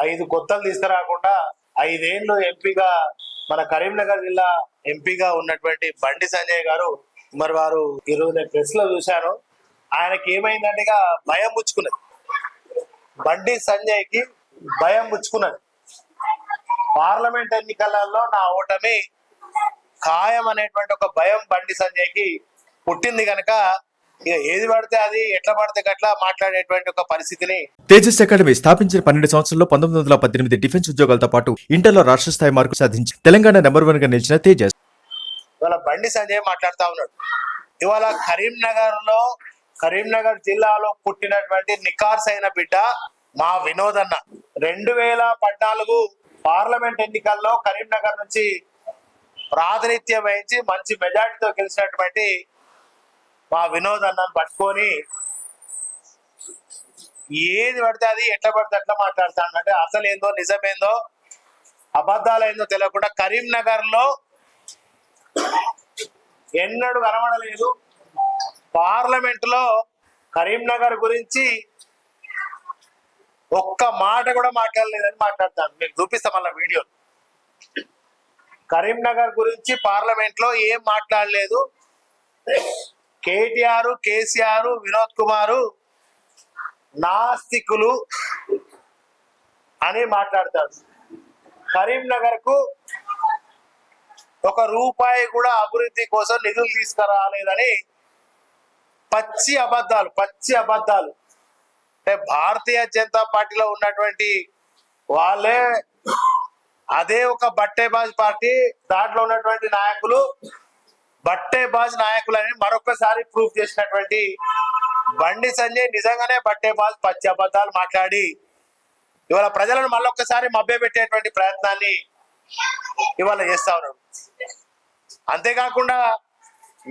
5 కొత్తలు తీసుకురాకుండా 5 ఏళ్ళు ఎంపీగా మన కరీంనగర్ జిల్లా ఎంపీగా ఉన్నటువంటి బండి సంజయ్ గారు మరి వారు ఈరోజు నేను ప్రెస్ లో చూశాను. ఆయనకి ఏమైందంటే ఇక భయం పుచ్చుకున్నది. బండి సంజయ్ కి భయం పుచ్చుకున్నది. పార్లమెంట్ ఎన్నికలలో నా ఓటమి ఖాయం అనేటువంటి ఒక భయం బండి సంజయ్ కి పుట్టింది కనుక ఇక ఏది పడితే అది ఎట్లా పడితే గట్లా మాట్లాడేటువంటి ఒక పరిస్థితిని. తేజస్ అకాడమీ స్థాపించిన 12 సంవత్సరాల్లో 1918 డిఫెన్స్ ఉద్యోగాలతో పాటు ఇంటర్లో రాష్ట్ర స్థాయి మార్కు సాధించి తెలంగాణ నెంబర్ 1 గా నిలిచిన తేజస్ ఇవాళ బండి సంజయ్ మాట్లాడుతా ఉన్నాడు. ఇవాళ కరీంనగర్ జిల్లాలో పుట్టినటువంటి నికార్స్ అయిన బిడ్డ మా వినోద్ అన్న 2014 పార్లమెంట్ ఎన్నికల్లో కరీంనగర్ నుంచి ప్రాతినిధ్యం వహించి మంచి మెజార్టీతో గెలిచినటువంటి మా వినోద్ అన్నను పట్టుకొని ఏది పడితే అది ఎట్లా పడితే అట్లా మాట్లాడతాడు. అంటే అసలు ఏందో నిజమేందో అబద్ధాలు ఏందో తెలియకుండా కరీంనగర్ లో ఎన్నడూ కనబడలేదు. పార్లమెంట్ లో కరీంనగర్ గురించి ఒక్క మాట కూడా మాట్లాడలేదని మాట్లాడతాను. మీకు చూపిస్తా మళ్ళీ వీడియో. కరీంనగర్ గురించి పార్లమెంట్ లో ఏం మాట్లాడలేదు. కేటీఆర్, కేసీఆర్, వినోద్ కుమార్ నాస్తికులు అని మాట్లాడతాడు. కరీంనగర్ కు ₹1 కూడా అభివృద్ధి కోసం నిధులు తీసుకురాలేదని పచ్చి అబద్ధాలు. అంటే భారతీయ జనతా పార్టీలో ఉన్నటువంటి వాళ్ళే అదే ఒక బట్టేబాజ్ పార్టీ, దాంట్లో ఉన్నటువంటి నాయకులు బట్టేబాజ్ నాయకులని మరొకసారి ప్రూఫ్ చేసినటువంటి బండి సంజయ్ నిజంగానే బట్టేబాజ్ పచ్చి అబద్ధాలు మాట్లాడి ఇవాళ ప్రజలను మళ్ళొక్కసారి మభ్యపెట్టేటువంటి ప్రయత్నాన్ని ఇవాళ చేస్తా ఉన్నాడు. అంతేకాకుండా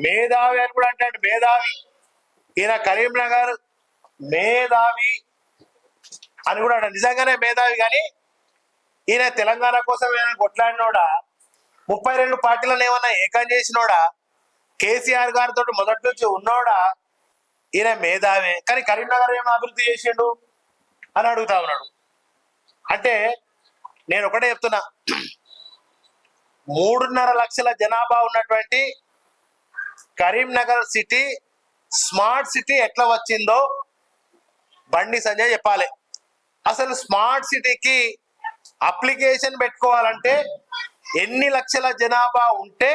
మేధావి అని కూడా అంటాడు. మేధావి ఈయన కరీంనగర్ మేధావి అని కూడా అంటాడు. నిజంగానే మేధావి, కానీ ఈయన తెలంగాణ కోసం ఏమైనా కొట్లాడినోడా, 32 పార్టీలను ఏమన్నా ఏకం చేసినోడా, కేసీఆర్ గారితో మొదటి నుంచి ఉన్నోడా? ఈయన మేధావే, కానీ కరీంనగర్ ఏమైనా అభివృద్ధి చేసిండు అని అడుగుతా ఉన్నాడు. అంటే నేను ఒకటే చెప్తున్నా, 3.5 లక్షల జనాభా ఉన్నటువంటి కరీంనగర్ సిటీ స్మార్ట్ సిటీ ఎట్లా వచ్చిందో బండి సంజయ్ చెప్పాలి. అసలు స్మార్ట్ సిటీకి అప్లికేషన్ పెట్టుకోవాలంటే ఎన్ని లక్షల జనాభా ఉంటే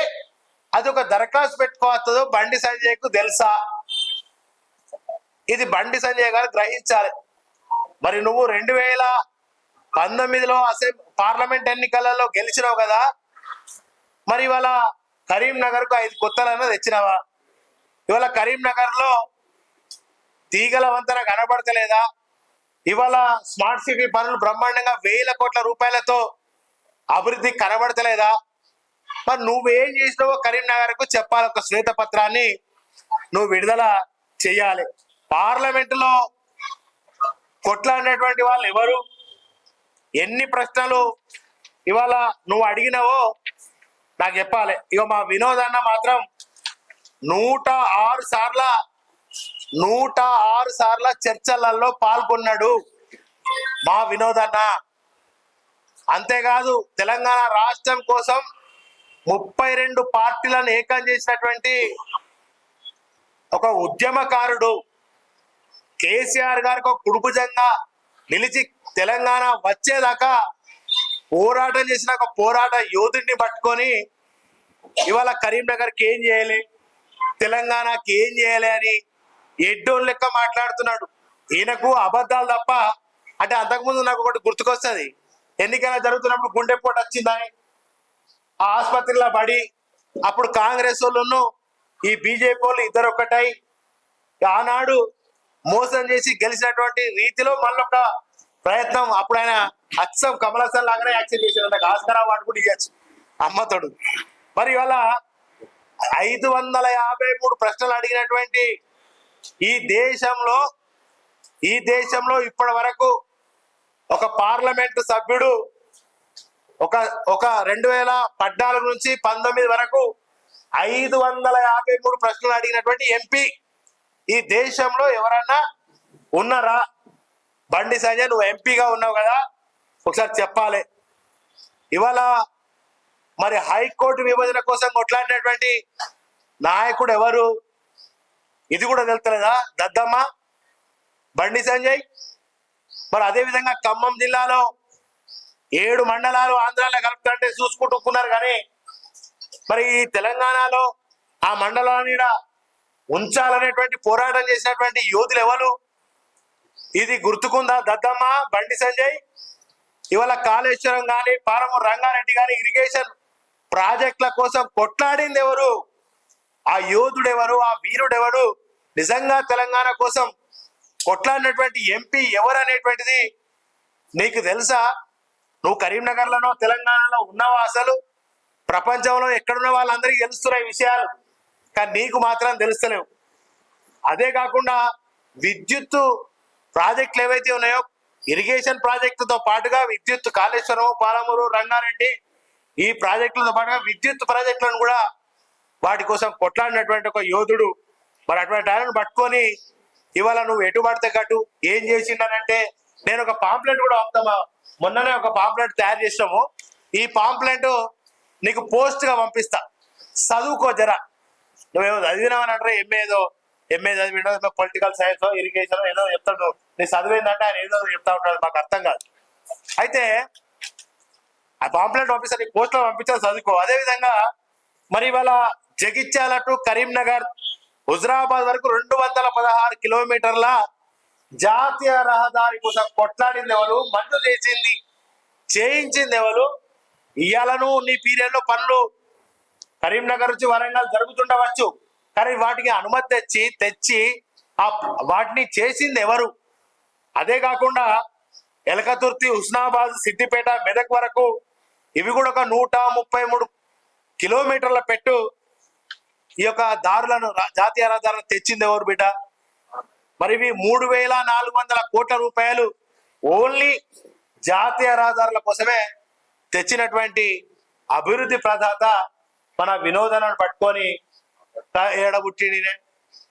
అది ఒక దరఖాస్తు పెట్టుకోవచ్చదో బండి సంజయ్ కు తెలుసా? ఇది బండి సంజయ్ గారు గ్రహించాలి. మరి నువ్వు 2019లో పార్లమెంట్ ఎన్నికలలో గెలిచినావు కదా, మరి ఇవాళ కరీంనగర్ కు 5 కొత్తలన్నా తెచ్చినావా? ఇవాళ కరీంనగర్ లో తీగల వంతెన కనబడతలేదా? ఇవాళ స్మార్ట్ సిటీ పనులు బ్రహ్మాండంగా 1000 కోట్ల రూపాయలతో అభివృద్ధి కనబడతలేదా? మరి నువ్వేం చేసినావో కరీంనగర్ కు చెప్పాలి. ఒక శ్వేతపత్రాన్ని నువ్వు విడుదల చెయ్యాలి. పార్లమెంట్ లో కొట్లాడినటువంటి వాళ్ళు ఎవరు? ఎన్ని ప్రశ్నలు ఇవాళ నువ్వు అడిగినావో నాకు చెప్పాలి. ఇక మా వినోద్ అన్న మాత్రం 106 సార్ల చర్చలలో పాల్గొన్నాడు మా వినోద్ అన్న. అంతేకాదు తెలంగాణ రాష్ట్రం కోసం 32 పార్టీలను ఏకం చేసినటువంటి ఒక ఉద్యమకారుడు. కేసీఆర్ గారికి ఒక కుడుపుజంగా నిలిచి తెలంగాణ వచ్చేదాకా పోరాటం చేసిన ఒక పోరాట యోధుడిని పట్టుకొని ఇవాళ కరీంనగర్కి ఏం చేయాలి, తెలంగాణకి ఏం చేయాలి అని ఎడ్డోన్ లెక్క మాట్లాడుతున్నాడు. ఈయనకు అబద్ధాలు తప్ప. అంటే అంతకుముందు నాకు ఒకటి గుర్తుకొస్తుంది. ఎన్నికల జరుగుతున్నప్పుడు గుండెపోటు వచ్చిందని ఆ ఆసుపత్రిలో పడి అప్పుడు కాంగ్రెస్ వాళ్ళు ఈ బీజేపీ వాళ్ళు ఇద్దరు ఒక్కటై ఆనాడు మోసం చేసి గెలిచినటువంటి రీతిలో మళ్ళొక ప్రయత్నం. అప్పుడు ఆయన అచ్చం కమల్ హాసన్ లాగానే యాక్షన్ చేసినంత ఆస్కార్ అవార్డు కూడా ఇవ్వచ్చు అమ్మతోడు. మరి ఇవాళ 553 ప్రశ్నలు అడిగినటువంటి ఈ దేశంలో ఇప్పటి వరకు ఒక పార్లమెంటు సభ్యుడు ఒక 2014 నుంచి 19 వరకు 553 ప్రశ్నలు అడిగినటువంటి ఎంపీ ఈ దేశంలో ఎవరన్నా ఉన్నారా? బండి సంజయ్ నువ్వు ఎంపీగా ఉన్నావు కదా, ఒకసారి చెప్పాలి. ఇవాళ మరి హైకోర్టు విభజన కోసం కొట్లాడినటువంటి నాయకుడు ఎవరు? ఇది కూడా తెలుస్తలేదా? దద్దమ్మ, బండి సంజయ్. మరి అదే విధంగా ఖమ్మం జిల్లాలో 7 మండలాలు ఆంధ్రాలో కలుపుతుంటే చూసుకుంటున్నారు, కానీ మరి ఈ తెలంగాణలో ఆ మండలాన్ని ఉంచాలనేటువంటి పోరాటం చేసినటువంటి యోధులు ఎవరు? ఇది గుర్తుకుందా దద్దమ్మ, బండి సంజయ్? ఇవాళ కాళేశ్వరం కానీ, పాలమూరు రంగారెడ్డి కానీ ఇరిగేషన్ ప్రాజెక్టుల కోసం కొట్లాడింది ఎవరు? ఆ యోధుడు ఎవరు? ఆ వీరుడు ఎవరు? నిజంగా తెలంగాణ కోసం కొట్లాడినటువంటి ఎంపీ ఎవరు అనేటువంటిది నీకు తెలుసా? నువ్వు కరీంనగర్లోనో తెలంగాణలో ఉన్నావా? అసలు ప్రపంచంలో ఎక్కడున్న వాళ్ళందరికీ తెలుస్తున్నాయి విషయాలు, కానీ నీకు మాత్రం తెలుస్తలేవు. అదే కాకుండా విద్యుత్తు ప్రాజెక్టులు ఏవైతే ఉన్నాయో, ఇరిగేషన్ ప్రాజెక్టుతో పాటుగా విద్యుత్ కాళేశ్వరం, పాలమూరు, రంగారెడ్డి ఈ ప్రాజెక్టులతో పాటుగా విద్యుత్ ప్రాజెక్టులను కూడా వాటి కోసం కొట్లాడినటువంటి ఒక యోధుడు. మరి అటువంటి ఆయనను పట్టుకొని ఇవాళ నువ్వు ఎటు పడితే గటు ఏం చేసిండనంటే, నేను ఒక పాంప్లెట్ కూడా పంపుతామా, మొన్ననే ఒక పాంప్లెట్ తయారు చేసినాము. ఈ పాంప్లెట్ నీకు పోస్ట్ గా పంపిస్తా, చదువుకో జర. నువ్వేమో చదివినావని అంటారా? ఎంఏ చదివిండో, పొలిటికల్ సైన్స్, ఇరిగేషన్ ఏదో చెప్తాడు. నీ చదివిందంటే ఆయన ఏదో చెప్తా ఉంటాడు, మాకు అర్థం కాదు. అయితే ఆ పాంప్లెట్ పంపిస్తా, నీకు పోస్ట్ లో పంపించా, చదువుకో. అదే విధంగా మరి ఇవాళ జగిత్యాల టు కరీంనగర్, హుజరాబాద్ వరకు 216 కిలోమీటర్ల జాతీయ రహదారి కోసం కొట్లాడింది ఎవరు? మంజూరు చేయించింది ఎవరు? ఇవాళను నీ పీరియడ్ లో పనులు కరీంనగర్ నుంచి వరంగల్ జరుగుతుండవచ్చు, కానీ వాటికి అనుమతి తెచ్చి వాటిని చేసింది ఎవరు? అదే కాకుండా ఎలకతుర్తి, హుస్నాబాద్, సిద్దిపేట, మెదక్ వరకు ఇవి కూడా ఒక 133 కిలోమీటర్ల పెట్టు ఈ యొక్క దారులను, జాతీయ రహదారులను తెచ్చింది ఎవరు బిడ్డ? మరి ఇవి 3,400 కోట్ల రూపాయలు ఓన్లీ జాతీయ రహదారుల కోసమే తెచ్చినటువంటి అభివృద్ధి ప్రదాత మన వినోదనను పట్టుకొని ఏడబుట్టినే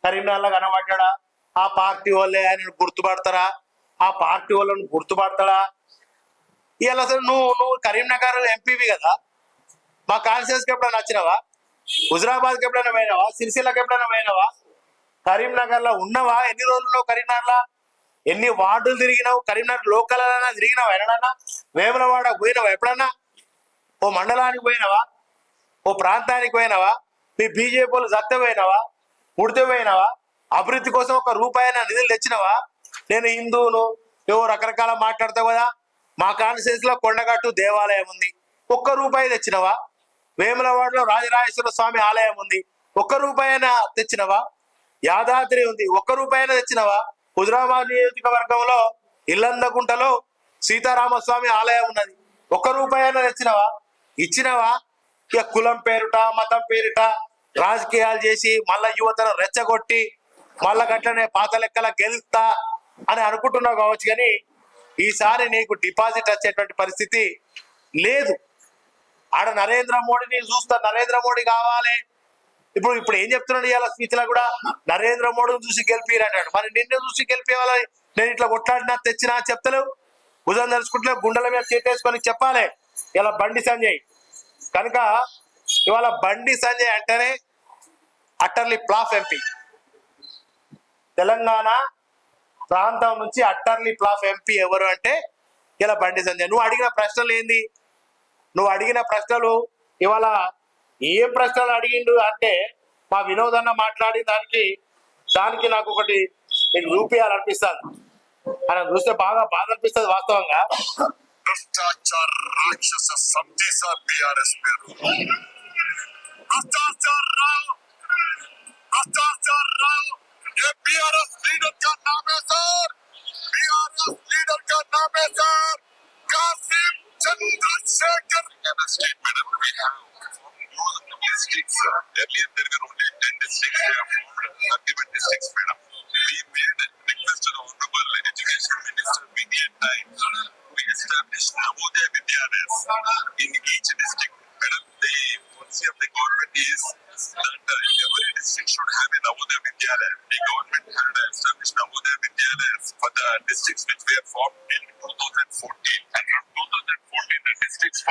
కరీంనగర్లో కనబడ్డా? ఆ పార్టీ వాళ్ళే ఆయన గుర్తుపడతారా? ఆ పార్టీ వాళ్ళను గుర్తుపడతాడా? ఇవాళ అసలు నువ్వు కరీంనగర్ ఎంపీవి కదా, మా కాన్స్టిట్యూన్సీకి ఎప్పుడైనా వచ్చినావా? హుజరాబాద్కి ఎప్పుడైనా పోయినావా? సిరిసిల్లకి ఎప్పుడైనా పోయినావా? కరీంనగర్ లో ఉన్నవా? ఎన్ని రోజులు ఉన్నావు కరీంనగర్ లో? ఎన్ని వార్డులు తిరిగినావు? కరీంనగర్ లోకల్ అయినా తిరిగినావా? ఎన్నడన్నా వేములవాడ పోయినావా? ఎప్పుడన్నా ఓ మండలానికి పోయినావా? ఓ ప్రాంతానికి పోయినావా? మీ బీజేపీ వాళ్ళు జత్తే పోయినావా? ఉడితే పోయినావా? అభివృద్ధి కోసం ఒక రూపాయన నిధులు తెచ్చినావా? నేను హిందువును ఏవో రకరకాల మాట్లాడతావు కదా. మా కాన్స్టిట్యూన్సీలో కొండగట్టు దేవాలయం ఉంది, ఒక్క రూపాయి తెచ్చినవా? వేములవాడలో రాజరాజేశ్వర స్వామి ఆలయం ఉంది, ఒక్క రూపాయన తెచ్చినవా? యాదాద్రి ఉంది, ఒక్క రూపాయన తెచ్చినవా? హుజరాబాద్ నియోజకవర్గంలో ఇల్లందగుంటలో సీతారామస్వామి ఆలయం ఉన్నది, ఒక్క రూపాయన తెచ్చినవా? ఇచ్చినవా? ఇక కులం పేరుట, మతం పేరిట రాజకీయాలు చేసి మళ్ళా యువతను రెచ్చగొట్టి మళ్ళా గట్లనే పాత లెక్కల గెలుస్తా అని అనుకుంటున్నావు కావచ్చు, కానీ ఈసారి నీకు డిపాజిట్ వచ్చేటువంటి పరిస్థితి లేదు. ఆడ నరేంద్ర మోడీని చూస్తా, నరేంద్ర మోడీ కావాలి. ఇప్పుడు ఏం చెప్తున్నాడు ఇవాళ స్పీచ్ లో కూడా? నరేంద్ర మోడీని చూసి గెలిపిరంటాడు. మరి నిన్ను చూసి గెలిపేవాళ్ళని నేను ఇట్లా కొట్లాడినా తెచ్చినా చెప్తలేవు, భుజం తెలుసుకుంటలేవు, గుండెల మీద చేతేసుకొని చెప్పాలి ఇలా బండి సంజయ్. కనుక ఇవాళ బండి సంజయ్ అంటేనే అట్టర్లీ ఫ్లాప్ ఎంపీ. తెలంగాణ ప్రాంతం నుంచి అట్టర్లీ ఫ్లాప్ ఎంపీ ఎవరు అంటే ఇలా బండి సంజయ్. నువ్వు అడిగిన ప్రశ్నలు ఏంది? నువ్వు అడిగిన ప్రశ్నలు ఇవాళ ఏం ప్రశ్నలు అడిగిండు అంటే, మా వినోదన్న మాట్లాడి దానికి నాకు ఒకటి నేను రూపాయాలనిపిస్తాను. ఆయన చూస్తే బాగా బాధ అనిపిస్తుంది వాస్తవంగా. భ్రష్టాచార రాక్షస సందేశ బీఆర్ఎస్ పేరు भ्रष्टाचार ये बीआरएस लीडर का नाम है सर, बीआरएस लीडर का नाम है sir Kasim Chandrashekhar. Madam, we have districts. Earlier there were only 10 districts. We have formed 31 districts, madam. We made a request to the Honorable Education Minister many times. We established Navodaya Vidyalaya in each district. Madam, the policy of the government is that every district should have a Navodaya Vidyalaya. The government had established Navodaya Vidyalayas for the districts which were formed in 2014, and from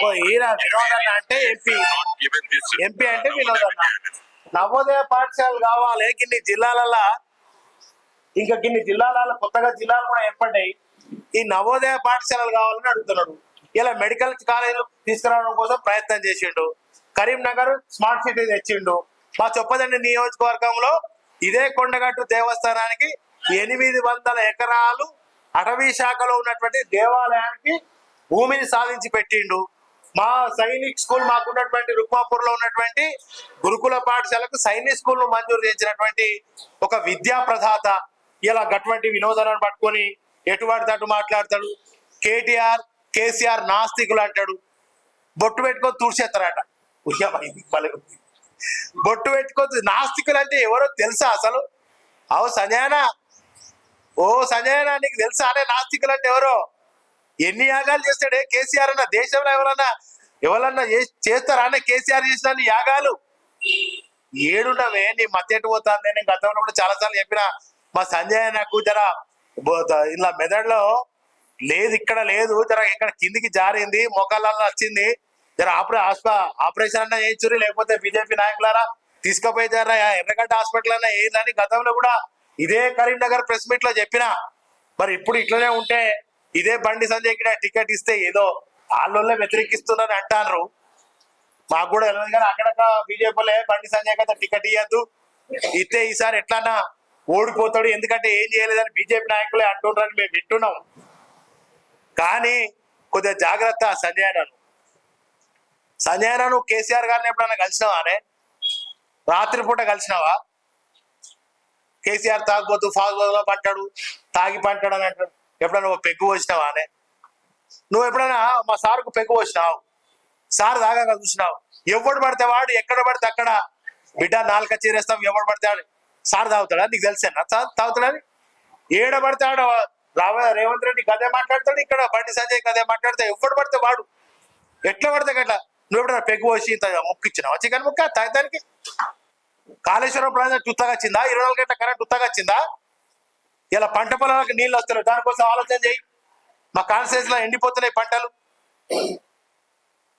ఓ ఈయన వినోదన్న అంటే MP. MP అంటే వినోదన్న. నవోదయ పాఠశాలలు కావాలి గిన్ని జిల్లాలలో, ఇంకా గిన్ని జిల్లాలలో కొత్తగా జిల్లాలు కూడా ఏర్పడ్డాయి. ఈ నవోదయ పాఠశాలలు కావాలని అడుగుతున్నాడు. ఇలా మెడికల్ కాలేజీలు తీసుకురావడం కోసం ప్రయత్నం చేసిండు. కరీంనగర్ స్మార్ట్ సిటీ తెచ్చిండు. మా చొప్పదండి నియోజకవర్గంలో ఇదే కొండగట్టు దేవస్థానానికి 800 ఎకరాలు అటవీ శాఖలో ఉన్నటువంటి దేవాలయానికి భూమిని సాధించి పెట్టిండు. మా సైనిక్ స్కూల్ మాకున్నటువంటి రుక్మాపూర్ లో ఉన్నటువంటి గురుకుల పాఠశాలకు సైనిక్ స్కూల్ ను మంజూరు చేసినటువంటి ఒక విద్యా ప్రదాత ఇలా గటువంటి వినోదాలను పట్టుకొని ఎటువంటి తట్టు మాట్లాడతాడు. కేసీఆర్ నాస్తికులు అంటాడు. బొట్టు పెట్టుకొని తూర్చేస్తారట. బొట్టు పెట్టుకొని నాస్తికులు అంటే ఎవరో తెలుసా అసలు? సంజయనా, సంజయనా నీకు తెలుసా అనే నాస్తికులు అంటే ఎవరో? ఎన్ని యాగాలు చేస్తాడే కేసీఆర్ అన్న? దేశంలో ఎవరన్నా చేస్తారా అన్న కేసీఆర్ చేసిన యాగాలు? ఏడున్నవే నీ మధ్యటి పోతాను. నేను గతంలో కూడా చాలాసార్లు చెప్పిన మా సంజయ్ నాకు జర ఇలా మెదడులో లేదు, ఇక్కడ లేదు, జర ఇక్కడ కిందికి జారింది, మోకాళ్ళల్లో వచ్చింది, జర ఆపరేషన్ అన్నా చేయించురు, లేకపోతే బీజేపీ నాయకులారా తీసుకుపోయి జర ఎర్రగడ్డ హాస్పిటల్ అన్నా వేయాలని గతంలో కూడా ఇదే కరీంనగర్ ప్రెస్ మీట్ లో చెప్పిన. మరి ఇప్పుడు ఇట్లనే ఉంటే ఇదే బండి సంజయ్కి టికెట్ ఇస్తే ఏదో వాళ్ళ వ్యతిరేకిస్తున్నారని అంటారు. మాకు కూడా తెలియదు కానీ అక్కడక్క బీజేపీలే బండి సంజయ్ కదా టికెట్ ఇవ్వద్దు, ఇస్తే ఈసారి ఎట్లన్నా ఓడిపోతాడు, ఎందుకంటే ఏం చేయలేదని బీజేపీ నాయకులే అంటుండ్రని మేము వింటున్నాం. కానీ కొద్దిగా జాగ్రత్త. సంజయ్ నువ్వు కేసీఆర్ గారిని ఎప్పుడన్నా కలిసినావా అనే? రాత్రిపూట కలిసినావా? కేసీఆర్ తాగుబోతు ఫాస్బోతులో పంటాడు, తాగి పంటాడు అని అంటాడు. ఎప్పుడన్నా నువ్వు పెగ్గు వచ్చినావా అనే? నువ్వు ఎప్పుడైనా మా సార్కు పెగ్గు వచ్చినావు? సార్ తాగాక చూసినావు? ఎవడు పడితే వాడు ఎక్కడ పడితే అక్కడ బిడ్డ నాలుక చీరేస్తాం, ఎవడు పడితే వాడు. సార్ తాగుతాడా? నీకు తెలిసేనా సార్ తాగుతాడని? ఏడ పడితే ఆడ రేవంత్ రెడ్డి కదే మాట్లాడతాడు, ఇక్కడ బండి సంజయ్ కదే మాట్లాడతాడు. ఎవడు పడితే వాడు, ఎట్లా పడితే అట్లా. నువ్వు ఎప్పుడైనా పెగ్గు వచ్చి ఇంత ముక్కిచ్చినావా? చికెన్ ముక్క తాగడానికి? కాళేశ్వరం ప్రాజెక్ట్ ఉత్తగా వచ్చిందా? 24 గంటల కరెంట్ ఉత్తగా వచ్చిందా? ఇలా పంట పొలాలకు నీళ్ళు వస్తున్నాయి, దానికోసం ఆలోచన చేయి. మా కాన్స్టిట్యూన్స్ లో ఎండిపోతున్నాయి పంటలు.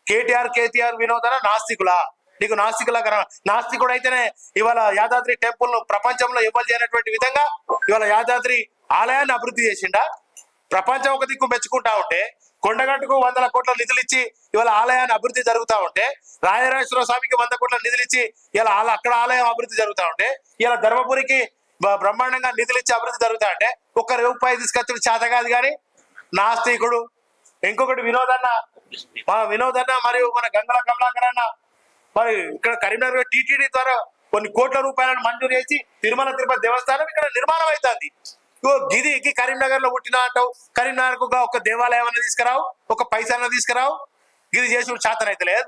కేటీఆర్ వినోదన నాస్తికులా? నీకు నాస్తికులా కదా? నాస్తికుడు అయితేనే ఇవాళ యాదాద్రి టెంపుల్ ను ప్రపంచంలో ఇవ్వాలి చేయనటువంటి విధంగా ఇవాళ యాదాద్రి ఆలయాన్ని అభివృద్ధి చేసిండా? ప్రపంచం ఒక దిక్కు మెచ్చుకుంటా ఉంటే, కొండగట్టుకు 100 కోట్ల నిధులు ఇచ్చి ఇవాళ ఆలయాన్ని అభివృద్ధి జరుగుతూ ఉంటే, రాజరాజేశ్వర స్వామికి 100 కోట్ల నిధులు ఇచ్చి ఇలా అక్కడ ఆలయం అభివృద్ధి జరుగుతూ ఉంటే, ఇలా ధర్మపురికి బ్రహ్మాండంగా నిధులు ఇచ్చి అభివృద్ధి జరుగుతా అంటే ఒక్క రూపాయి తీసుకొచ్చుడు చేత కాదు కానీ నాస్తికుడు. ఇంకొకటి వినోదన్న మరియు మన గంగల కమలాకర్ అన్న మరి ఇక్కడ కరీంనగర్ టీటీడీ ద్వారా కొన్ని కోట్ల రూపాయలను మంజూరు చేసి తిరుమల తిరుపతి దేవస్థానం ఇక్కడ నిర్మాణం అవుతుంది. గిదికి కరీంనగర్ లో పుట్టిన అంటావు, కరీంనగర్ కు ఒక దేవాలయం అన్న తీసుకురావు, ఒక పైసా తీసుకురావు. గిది చేసి శాతం అయితే లేదు.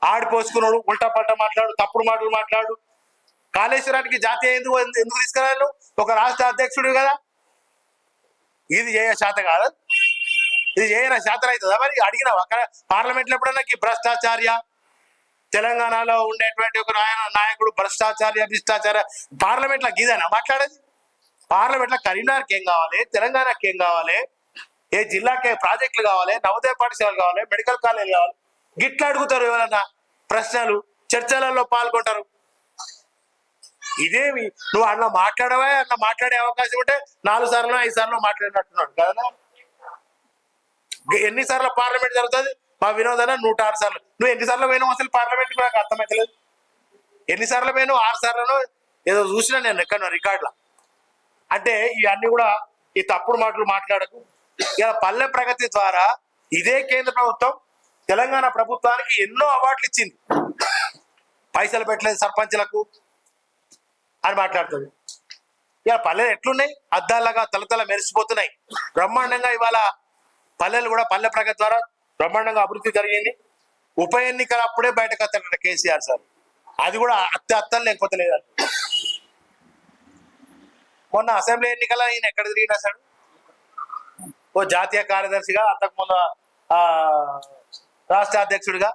ఆడిపోసుకున్నాడు, ఉల్టా పల్టా మాట్లాడు, తప్పుడు మాటలు మాట్లాడు. కాళేశ్వరానికి జాతీయ ఎందుకు తీసుకురాను? ఒక రాష్ట్ర అధ్యక్షుడు కదా. ఇది చేయ శాత కాదు, ఇది చేయన శాతం అవుతుందా? మరి అడిగినావు అక్కడ పార్లమెంట్ లో ఎప్పుడన్నా భ్రష్టాచార్య, తెలంగాణలో ఉండేటువంటి ఒక నాయకుడు భ్రష్టాచార్య పార్లమెంట్ లో గీదేనా మాట్లాడేది? పార్లమెంట్ లో కరీంనగర్కి ఏం కావాలి, తెలంగాణకి ఏం కావాలి, ఏ జిల్లాకి ప్రాజెక్టులు కావాలి, నవోదయ పాఠశాలలు కావాలి, మెడికల్ కాలేజీలు కావాలి, గిట్లా అడుగుతారు. ఎవరన్నా ప్రశ్నలు చర్చలలో పాల్గొంటారు. ఇదేమి నువ్వు అన్న మాట్లాడే అవకాశం ఉంటే 4 సార్లు 5 సార్లు మాట్లాడినట్టున్నాడు కదా. ఎన్నిసార్లు పార్లమెంట్ జరుగుతుంది? మా వినోదన 106 సార్లు. నువ్వు ఎన్నిసార్లు పోయినావు అసలు పార్లమెంట్? నాకు అర్థమైతలేదు. ఎన్నిసార్లు పోయినావు? 6 సార్లు ఏదో చూసినా నేను ఎక్కడ రికార్డులో. అంటే ఇవన్నీ కూడా ఈ తప్పుడు మాటలు మాట్లాడకు. ఇలా పల్లె ప్రగతి ద్వారా ఇదే కేంద్ర ప్రభుత్వం తెలంగాణ ప్రభుత్వానికి ఎన్నో అవార్డులు ఇచ్చింది. పైసలు పెట్టలేదు సర్పంచ్లకు అని మాట్లాడుతుంది. ఇలా పల్లెలు ఎట్లున్నాయి? అద్దాలుగా తలతల మెరిసిపోతున్నాయి. బ్రహ్మాండంగా ఇవాళ పల్లెలు కూడా పల్లె ప్రగతి ద్వారా బ్రహ్మాండంగా అభివృద్ధి జరిగింది. ఉప ఎన్నికలు అప్పుడే బయటకు వస్తాడు కేసీఆర్ సార్. అది కూడా అత్తలు లేకపోతే లేదండి. మొన్న అసెంబ్లీ ఎన్నికల ఈయన ఎక్కడ తిరిగినా సార్? ఓ జాతీయ కార్యదర్శిగా, అంతకుముందు రాష్ట్ర అధ్యక్షుడిగా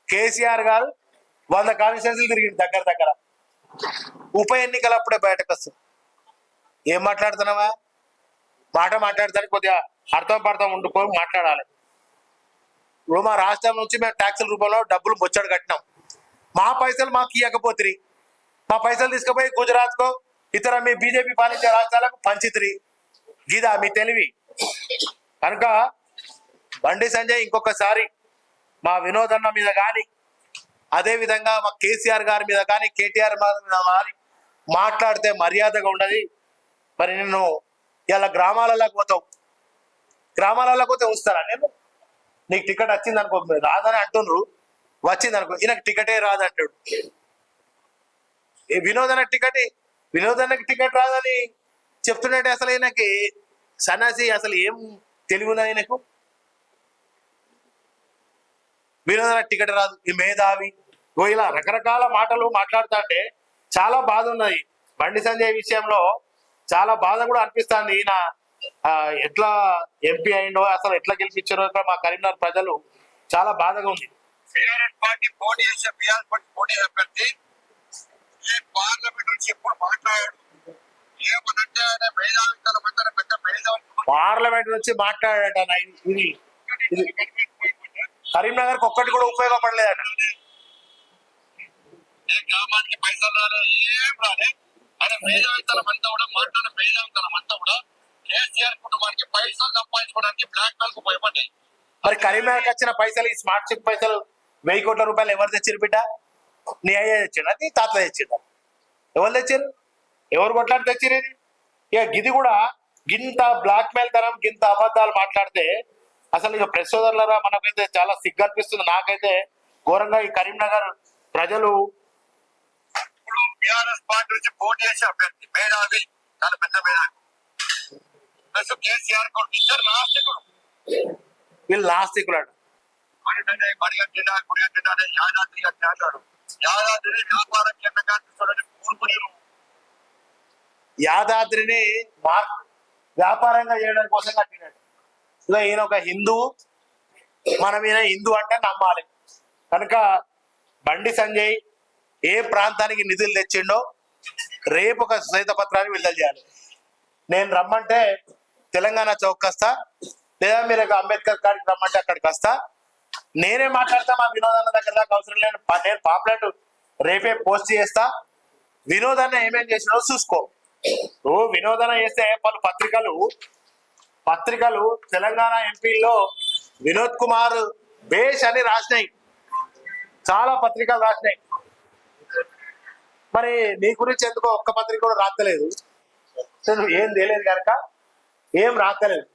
కేసీఆర్ గారు 100 కాన్స్టిట్యున్సీలు తిరిగింది దగ్గర. ఉప ఎన్నికలు అప్పుడే బయటకు వస్తుంది. ఏం మాట్లాడుతున్నావా? మాట్లాడతానికి కొద్దిగా అర్థం పర్థం ఉండుకొని మాట్లాడాలి. ఇప్పుడు మా రాష్ట్రం నుంచి మేము ట్యాక్సుల రూపంలో డబ్బులు బొచ్చడు కట్టినాం. మా పైసలు మాకు ఇవ్వకపోతిరి, మా పైసలు తీసుకుపోయి గుజరాత్కో ఇతర మీ బీజేపీ పాలించే రాష్ట్రాలకు పంచితిరి. గీదా మీ తెలివి. కనుక బండి సంజయ్ ఇంకొకసారి మా వినోదన్న మీద కానీ, అదేవిధంగా మా కేసీఆర్ గారి మీద కానీ, కేటీఆర్ మీద కానీ మాట్లాడితే మర్యాదగా ఉండదు. మరి నిన్ను ఇలా గ్రామాలలోకి పోతావు, గ్రామాలలోకి పోతే వస్తారా? నేను నీకు టికెట్ వచ్చింది అనుకో, రాదని అంటున్నారు, వచ్చింది అనుకో ఈయనకు టికెటే రాదంటాడు. వినోదన్నకి టికెట్ రాదని చెప్తున్నట్టే. అసలు ఈయనకి సన్నాసి అసలు ఏం తెలివినా ఆయనకు? వినోదన్న టికెట్ రాదు, ఈ మేధావి ఇలా రకరకాల మాటలు మాట్లాడుతా అంటే చాలా బాధ ఉన్నది. బండి సంజయ్ విషయంలో చాలా బాధ కూడా అనిపిస్తుంది. ఈయన ఎట్లా ఎంపీ అయిండో, అసలు ఎట్లా గెలిపించారో మా కరీంనగర్ ప్రజలు చాలా బాధగా ఉంది. బీఆర్ఎస్ పార్టీ పోటీ చేసే బీఆర్ఎస్ పార్టీ పోటీ అభ్యర్థి ఈ పార్లమెంట్ నుంచి ఎప్పుడు మాట్లాడాడు? ఏమనంటే ఆయన మేధావి పెద్ద మేధావి పార్లమెంట్ నుంచి మాట్లాడట. ఇది కరీంనగర్ కి ఒక్కటి కూడా ఉపయోగపడలేదట. ఏ గ్రామానికి పైసలు రాలే, ఏం రాలే. ఆయన మేధావితనం అంతా కూడా మాట్లాడిన మేధావితనం అంతా కూడా కేసీఆర్ కుటుంబానికి పైసలు సంపాదించుకోవడానికి బ్లాక్ మెయిల్ కు భయపడ్డాయి. మరి కరీంనగర్కి వచ్చిన పైసలు, ఈ స్మార్ట్ సిటీ పైసలు 1000 కోట్ల రూపాయలు ఎవరు తెచ్చారు బిడ్డ? నీ అయ్యే తెచ్చిండు, నీ తాత తెచ్చిండు. ఎవరు తెచ్చారు? ఎవరు కొట్లాడి తెచ్చారు? ఇక గిది కూడా గింత బ్లాక్ మెయిల్ తనం, గింత అబద్ధాలు మాట్లాడితే అసలు ఇక ప్రెస్ సోదరులరా మనకైతే చాలా సిగ్గు అనిపిస్తుంది. నాకైతే ఘోరంగా ఈ కరీంనగర్ ప్రజలు ఇప్పుడు బీఆర్ఎస్ పార్టీ నుంచి పోటీ చేసే అభ్యర్థి మేధావి, చాలా పెద్ద మేధావి. ప్లస్ కేసీఆర్ కొడుకు, ఇద్దరు నాస్తికులు. వీళ్ళు నాస్తికులు అంట. గుడిగట్టిన యాదాద్రి అని అంటాడు. యాదాద్రి వ్యాపార కేంద్రంగా చూడాలని కూర్పుని యాదాద్రిని వ్యాపారంగా చేయడం కోసం కట్టినాడు. ఇలా ఈయన ఒక హిందువు, మనం ఈయన హిందూ అంటే నమ్మాలి. కనుక బండి సంజయ్ ఏ ప్రాంతానికి నిధులు తెచ్చిండో రేపు ఒక శ్వేతపత్రాన్ని విడుదల చేయాలి. నేను రమ్మంటే తెలంగాణ చౌక్ వస్తా, లేదా మీరు అంబేద్కర్ కాడికి రమ్మంటే అక్కడికి వస్తా. నేనే మాట్లాడతా. మా వినోదన్న దగ్గర దాకా అవసరం లేదు. నేను పాపులర్ రేపే పోస్ట్ చేస్తా. వినోదన్న ఏమేం చేసినో చూసుకో. వినోదన చేస్తే పలు పత్రికలు తెలంగాణ ఎంపీలో వినోద్ కుమార్ బేష్ అని రాసినాయి, చాలా పత్రికలు రాసినాయి. మరి నీ గురించి ఎందుకో ఒక్క పత్రిక కూడా రాస్తలేదు. నువ్వు ఏం తెలియదు కనుక ఏం రాస్తలేదు.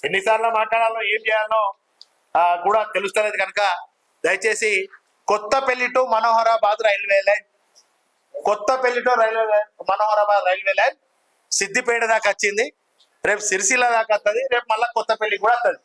ఎన్నిసార్లు మాట్లాడాలో, ఏం చేయాలో కూడా తెలుస్తలేదు. కనుక దయచేసి Kothapalli to Manoharabad railway line, Manoharabad railway line Siddipet దాకా వచ్చింది. రేపు సిరిసిల్ల దాకా వస్తుంది. రేపు మళ్ళీ కొత్తపల్లి కూడా వస్తుంది.